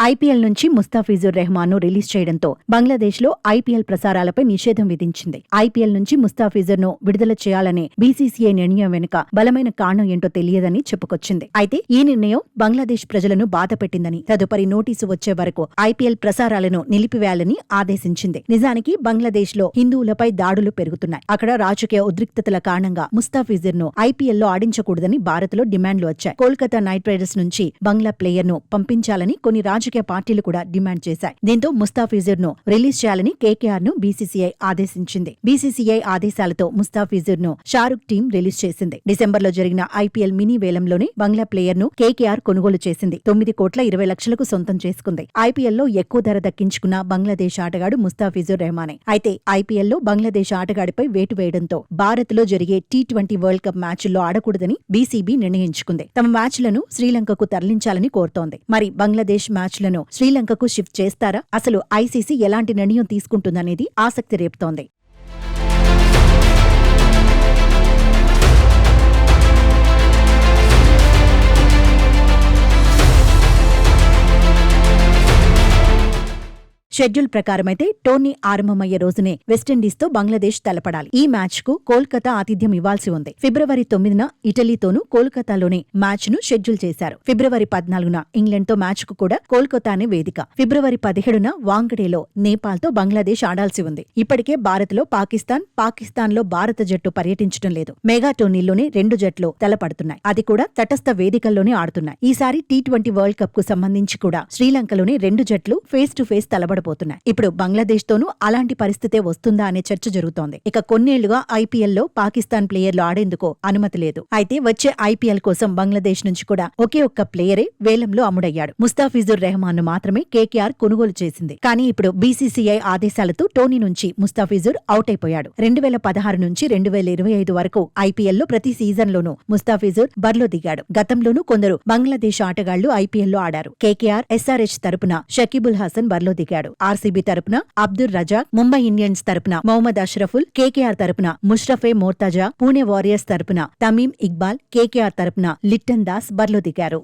IPL నుంచి ముస్తాఫిజుర్ రెహమాన్ ను release చేయడంతో బంగ్లాదేశ్ లో ఐపీఎల్ ప్రసారాలపై నిషేధం విధించింది. ఐపీఎల్ నుంచి ముస్తాఫిజుర్ ను విడుదల చేయాలనే బీసీసీఐ నిర్ణయం వెనుక బలమైన కారణం ఏంటో తెలియదని చెప్పుకొచ్చింది. అయితే ఈ నిర్ణయం బంగ్లాదేశ్ ప్రజలను బాధపెట్టిందని, తదుపరి నోటీసు వచ్చే వరకు ఐపీఎల్ ప్రసారాలను నిలిపివేయాలని ఆదేశించింది. నిజానికి బంగ్లాదేశ్ లో హిందువులపై దాడులు పెరుగుతున్నాయి. అక్కడ రాజకీయ ఉద్రిక్తతల కారణంగా ముస్తాఫిజుర్ ను ఐపీఎల్ లో ఆడించకూడదని భారత్ లో డిమాండ్లు వచ్చాయి. కోల్కతా నైట్ రైడర్స్ నుంచి బంగ్లా ప్లేయర్ ను పంపించాలని కొన్ని రాజకీయ పార్టీలు కూడా డిమాండ్ చేశాయి. దీంతో ముస్తాఫిజుర్ ను రిలీజ్ చేయాలని కేకేఆర్ ను బీసీసీఐ ఆదేశించింది. బీసీసీఐ ఆదేశాలతో ముస్తాఫిజుర్ ను షారుఖ్ టీం రిలీజ్ చేసింది. డిసెంబర్లో జరిగిన ఐపీఎల్ మినీ వేలంలోనే బంగ్లా ప్లేయర్ ను కేకేఆర్ కొనుగోలు చేసింది. 9,20,00,000కు సొంతం చేసుకుంది. ఐపీఎల్ లో ఎక్కువ ధర దక్కించుకున్న బంగ్లాదేశ్ ఆటగాడు ముస్తాఫిజుర్ రెహమానే. అయితే ఐపీఎల్ లో బంగ్లాదేశ్ ఆటగాడిపై వేటు వేయడంతో భారత్ లో జరిగే టీ20 వరల్డ్ కప్ మ్యాచ్ల్లో ఆడకూడదని బీసీబీ నిర్ణయించుకుంది. తమ మ్యాచ్లను శ్రీలంకకు తరలించాలని కోరుతోంది. మరి బంగ్లాదేశ్ మ్యాచ్లను శ్రీలంకకు షిఫ్ట్ చేస్తారా? అసలు ఐసీసీ ఎలాంటి నిర్ణయం తీసుకుంటుందనేది ఆసక్తి రేపుతోంది. షెడ్యూల్ ప్రకారమైతే టోర్నీ ఆరంభమయ్యే రోజునే వెస్టిండీస్ తో బంగ్లాదేశ్ తలపడాలి. ఈ మ్యాచ్ కు కోల్కతా ఆతిథ్యం ఇవ్వాల్సి ఉంది. ఫిబ్రవరి 9న ఇటలీతోనూ కోల్కతాలోనే మ్యాచ్ ను షెడ్యూల్ చేశారు. ఫిబ్రవరి 14న ఇంగ్లాండ్ తో మ్యాచ్ కు కూడా కోల్కతానే వేదిక. ఫిబ్రవరి 17న వాంకడేలో నేపాల్ తో బంగ్లాదేశ్ ఆడాల్సి ఉంది. ఇప్పటికే భారత్ లో పాకిస్తాన్ లో భారత జట్టు పర్యటించడం లేదు. మెగా టోర్నీలోనే 2 జట్లు తలపడుతున్నాయి. అది కూడా తటస్థ వేదికల్లోనే ఆడుతున్నాయి. ఈసారి టీ20 వరల్డ్ కప్ కు సంబంధించి కూడా శ్రీలంకలోనే 2 జట్లు ఫేస్ టు ఫేస్ తలపడబోతున్నాయి. ఇప్పుడు బంగ్లాదేశ్ తోనూ అలాంటి పరిస్థితే వస్తుందా అనే చర్చ జరుగుతోంది. ఇక కొన్నేళ్లుగా ఐపీఎల్ లో పాకిస్తాన్ ప్లేయర్లు ఆడేందుకు అనుమతి లేదు. అయితే వచ్చే ఐపీఎల్ కోసం బంగ్లాదేశ్ నుంచి కూడా ఒకే ఒక్క ప్లేయరే వేలంలో అమ్ముడయ్యాడు. ముస్తాఫిజుర్ రెహమాన్ ను మాత్రమే కేకేఆర్ కొనుగోలు చేసింది. కానీ ఇప్పుడు బీసీసీఐ ఆదేశాలతో టోర్నీ నుంచి ముస్తాఫిజుర్ అవుట్ అయిపోయాడు. 2016 నుంచి 2025 వరకు ఐపీఎల్ లో ప్రతి సీజన్ లోనూ ముస్తాఫిజుర్ బరిలో దిగాడు. గతంలోనూ కొందరు బంగ్లాదేశ్ ఆటగాళ్లు ఐపీఎల్ లో ఆడారు. కేకేఆర్ ఎస్ఆర్హెచ్ తరపున షకీబుల్ హసన్ బరిలో దిగాడు. ఆర్సీబీ తరపున అబ్దుర్ రజాక్, ముంబై ఇండియన్స్ తరపున మొహమ్మద్ అష్రఫుల్, కేకేఆర్ తరపున ముష్రఫే మోర్తాజా, పూణే వారియర్స్ తరపున తమీమ్ ఇక్బాల్, కేకేఆర్ తరపున లిట్టన్ దాస్ బరిలో దిగారు.